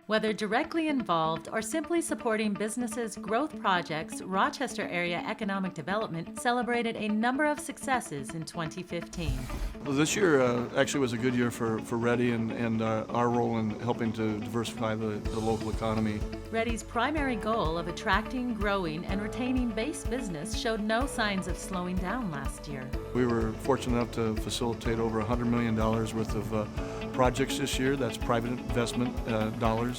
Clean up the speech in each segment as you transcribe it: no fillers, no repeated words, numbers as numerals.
Whether directly involved or simply supporting businesses' growth projects, Rochester Area Economic Development celebrated a number of successes in 2015. Well, this year actually was a good year for RAEDI and our role in helping to diversify the local economy. RAEDI's primary goal of attracting, growing, and retaining base business showed no signs of slowing down last year. We were fortunate enough to facilitate over $100 million worth of projects this year. That's private investment dollars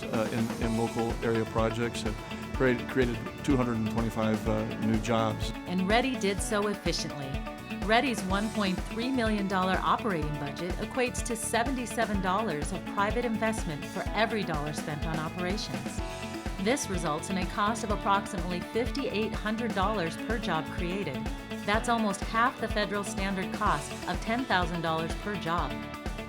in local area projects, and created 225 new jobs. And RAEDI did so efficiently. RAEDI's $1.3 million operating budget equates to $77 of private investment for every dollar spent on operations. This results in a cost of approximately $5,800 per job created. That's almost half the federal standard cost of $10,000 per job.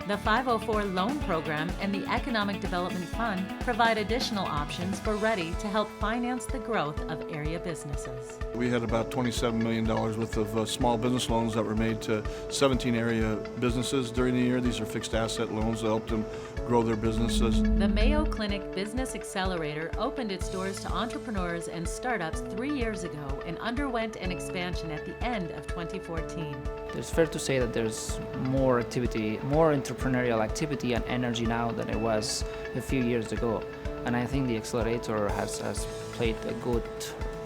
The 504 Loan Program and the Economic Development Fund provide additional options for RAEDI to help finance the growth of area businesses. We had about $27 million worth of small business loans that were made to 17 area businesses during the year. These are fixed asset loans that helped them grow their businesses. The Mayo Clinic Business Accelerator opened its doors to entrepreneurs and startups 3 years ago and underwent an expansion at the end of 2014. It's fair to say that there's more activity, more entrepreneurial activity and energy now than it was a few years ago. And I think the Accelerator has played a good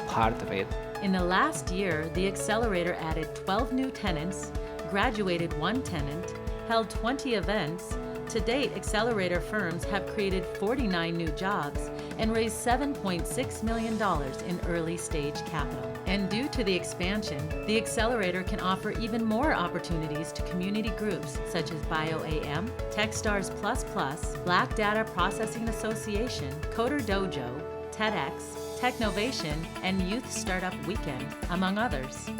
part of it. In the last year, the Accelerator added 12 new tenants, graduated 1 tenant, held 20 events. To date, Accelerator firms have created 49 new jobs and raised $7.6 million in early stage capital. And due to the expansion, the Accelerator can offer even more opportunities to community groups such as BioAM, Techstars++, Black Data Processing Association, Coder Dojo, TEDx, Technovation, and Youth Startup Weekend, among others.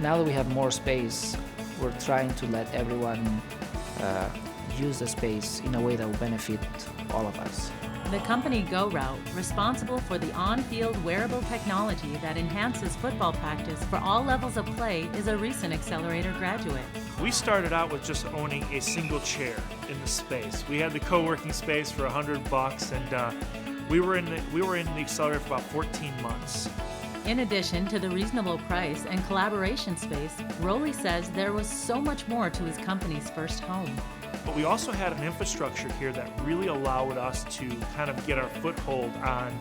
Now that we have more space, we're trying to let everyone use the space in a way that will benefit all of us. The company GoRout, responsible for the on-field wearable technology that enhances football practice for all levels of play, is a recent Accelerator graduate. We started out with just owning a single chair in the space. We had the co-working space for $100, and we were in the Accelerator for about 14 months. In addition to the reasonable price and collaboration space, Rowley says there was so much more to his company's first home. But we also had an infrastructure here that really allowed us to kind of get our foothold on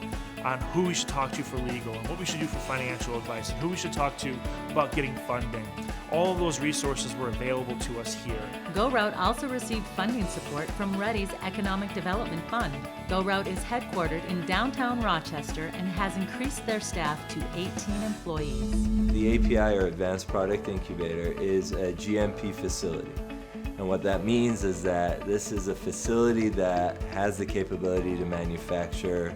who we should talk to for legal and what we should do for financial advice and who we should talk to about getting funding. All of those resources were available to us here. GoRout also received funding support from RAEDI's Economic Development Fund. GoRout is headquartered in downtown Rochester and has increased their staff to 18 employees. The API, or Advanced Product Incubator, is a GMP facility. And what that means is that this is a facility that has the capability to manufacture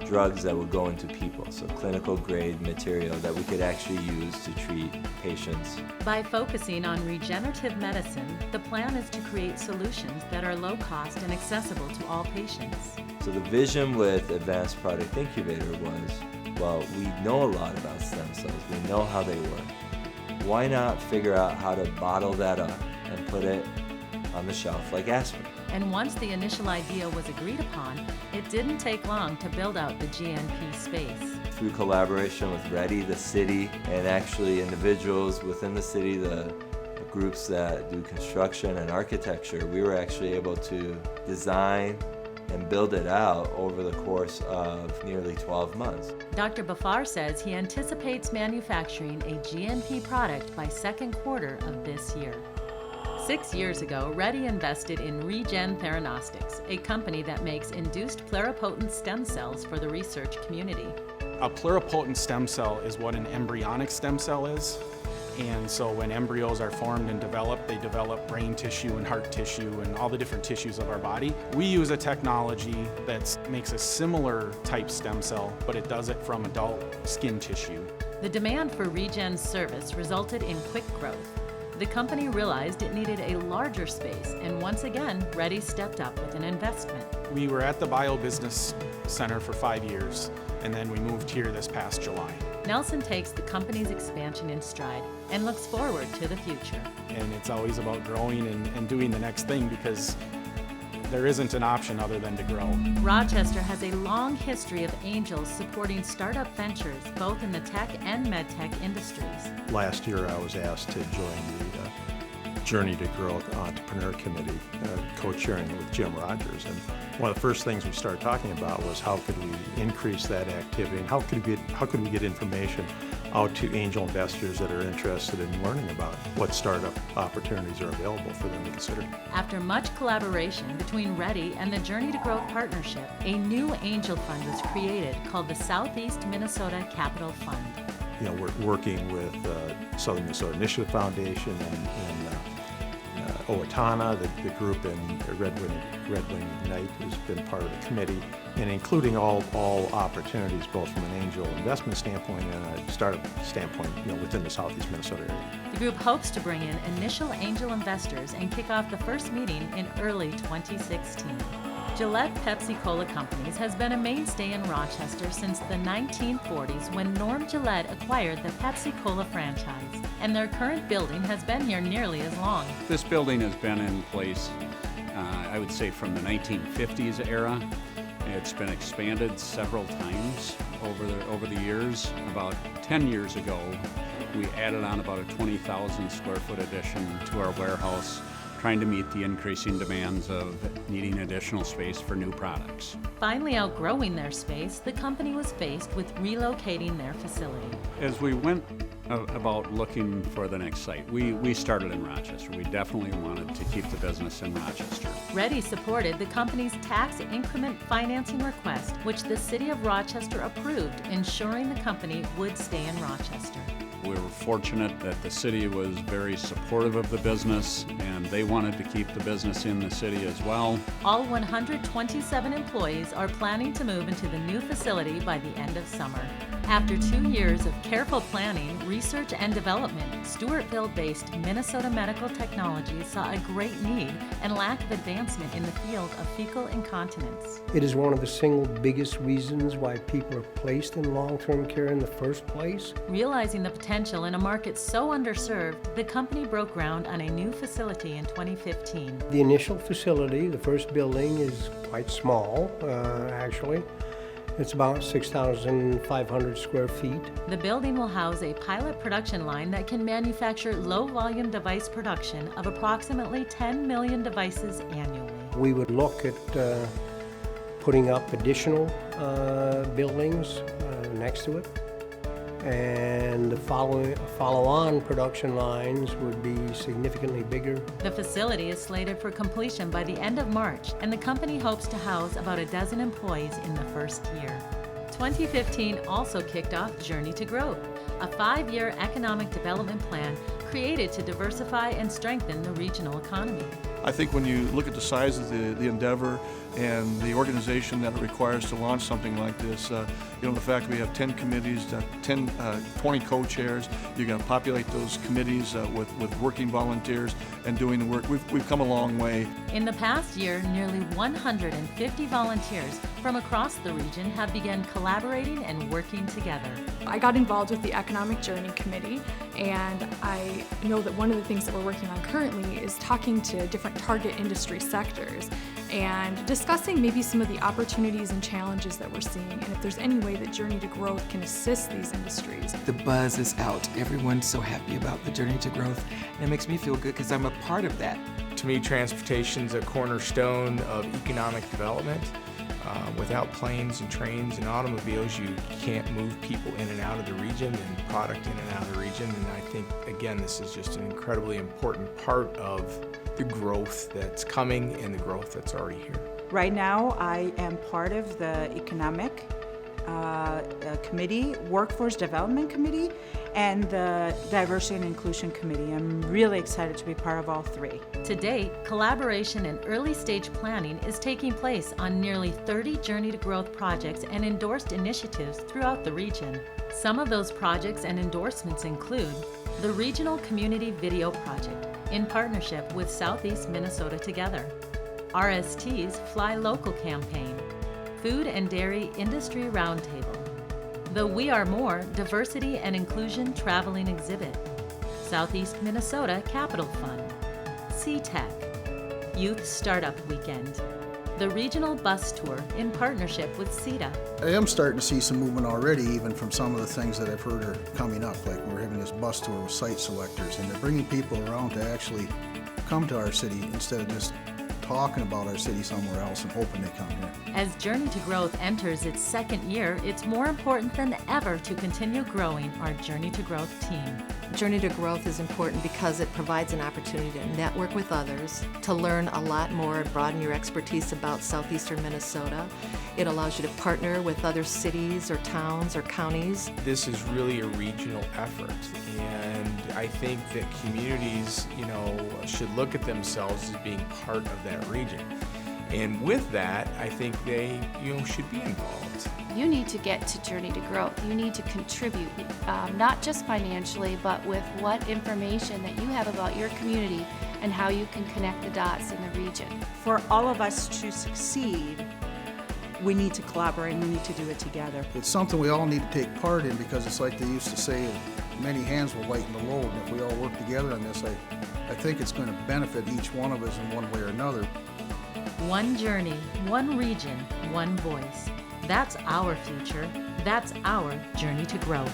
drugs that will go into people, so clinical grade material that we could actually use to treat patients. By focusing on regenerative medicine, the plan is to create solutions that are low cost and accessible to all patients. So the vision with Advanced Product Incubator was, well, we know a lot about stem cells, we know how they work. Why not figure out how to bottle that up and put it on the shelf like aspirin? And once the initial idea was agreed upon, it didn't take long to build out the GNP space. Through collaboration with RAEDI, the city, and actually individuals within the city, the groups that do construction and architecture, we were actually able to design and build it out over the course of nearly 12 months. Dr. Bafar says he anticipates manufacturing a GNP product by second quarter of this year. 6 years ago, RAEDI invested in Regen Theranostics, a company that makes induced pluripotent stem cells for the research community. A pluripotent stem cell is what an embryonic stem cell is. And so when embryos are formed and develop, they develop brain tissue and heart tissue and all the different tissues of our body. We use a technology that makes a similar type stem cell, but it does it from adult skin tissue. The demand for Regen's service resulted in quick growth. The company realized it needed a larger space, and once again, RAEDI stepped up with an investment. We were at the Bio Business Center for 5 years, and then we moved here this past July. Nelson takes the company's expansion in stride and looks forward to the future. And it's always about growing and doing the next thing, because There isn't an option other than to grow. Rochester has a long history of angels supporting startup ventures, both in the tech and medtech industries. Last year I was asked to join the Journey to Growth Entrepreneur Committee, co-chairing with Jim Rogers. And one of the first things we started talking about was how could we increase that activity and how could we get information out to angel investors that are interested in learning about what startup opportunities are available for them to consider. After much collaboration between RAEDI and the Journey to Growth Partnership, a new angel fund was created called the Southeast Minnesota Capital Fund. You know, we're working with Southern Minnesota Initiative Foundation and Owatonna, the group in Red Wing Ignite, who's been part of the committee, and including all opportunities, both from an angel investment standpoint and a startup standpoint, within the Southeast Minnesota area. The group hopes to bring in initial angel investors and kick off the first meeting in early 2016. Gillette-Pepsi Cola Companies has been a mainstay in Rochester since the 1940s when Norm Gillette acquired the Pepsi Cola franchise, and their current building has been here nearly as long. This building has been in place, I would say, from the 1950s era. It's been expanded several times over the years. About 10 years ago, we added on about a 20,000 square foot addition to our warehouse, trying to meet the increasing demands of needing additional space for new products. Finally outgrowing their space, the company was faced with relocating their facility. As we went about looking for the next site, we started in Rochester. We definitely wanted to keep the business in Rochester. RAEDI supported the company's tax increment financing request, which the City of Rochester approved, ensuring the company would stay in Rochester. We were fortunate that the city was very supportive of the business, and they wanted to keep the business in the city as well. All 127 employees are planning to move into the new facility by the end of summer. After 2 years of careful planning, research, and development, Stewartville-based Minnesota Medical Technologies saw a great need and lack of advancement in the field of fecal incontinence. It is one of the single biggest reasons why people are placed in long-term care in the first place. Realizing the potential in a market so underserved, the company broke ground on a new facility in 2015. The initial facility, the first building, is quite small, actually. It's about 6,500 square feet. The building will house a pilot production line that can manufacture low-volume device production of approximately 10 million devices annually. We would look at putting up additional buildings next to it, and the follow-on production lines would be significantly bigger. The facility is slated for completion by the end of March, and the company hopes to house about a dozen employees in the first year. 2015 also kicked off Journey to Growth, a 5-year economic development plan created to diversify and strengthen the regional economy. I think when you look at the size of the endeavor and the organization that it requires to launch something like this, the fact we have 10 committees, 20 co-chairs, you got to populate those committees with working volunteers and doing the work. We've come a long way. In the past year, nearly 150 volunteers from across the region have begun collaborating and working together. I got involved with the Economic Journey Committee, and I know that one of the things that we're working on currently is talking to different target industry sectors and discussing maybe some of the opportunities and challenges that we're seeing, and if there's any way that Journey to Growth can assist these industries. The buzz is out. Everyone's so happy about the Journey to Growth, and it makes me feel good because I'm a part of that. To me, transportation's a cornerstone of economic development. Without planes and trains and automobiles, you can't move people in and out of the region and product in and out of the region. And I think, again, this is just an incredibly important part of the growth that's coming and the growth that's already here. Right now, I am part of the Economic Committee, Workforce Development Committee, and the Diversity and Inclusion Committee. I'm really excited to be part of all three. To date, collaboration and early stage planning is taking place on nearly 30 Journey to Growth projects and endorsed initiatives throughout the region. Some of those projects and endorsements include the Regional Community Video Project in partnership with Southeast Minnesota Together, RST's Fly Local campaign, Food and Dairy Industry Roundtable, the We Are More Diversity and Inclusion Traveling Exhibit, Southeast Minnesota Capital Fund, CTech, Youth Startup Weekend, the regional bus tour in partnership with CETA. I am starting to see some movement already, even from some of the things that I've heard are coming up, like we're having this bus tour with site selectors, and they're bringing people around to actually come to our city instead of just talking about our city somewhere else and hoping they come here. As Journey to Growth enters its second year, it's more important than ever to continue growing our Journey to Growth team. Journey to Growth is important because it provides an opportunity to network with others, to learn a lot more and broaden your expertise about southeastern Minnesota. It allows you to partner with other cities or towns or counties. This is really a regional effort, and I think that communities, should look at themselves as being part of that region. And with that, I think they, should be involved. You need to get to Journey to Growth. You need to contribute, not just financially, but with what information that you have about your community and how you can connect the dots in the region. For all of us to succeed, we need to collaborate and we need to do it together. It's something we all need to take part in, because it's like they used to say, many hands will lighten the load, and if we all work together on this, I think it's going to benefit each one of us in one way or another. One journey, one region, one voice. That's our future. That's our Journey to Growth.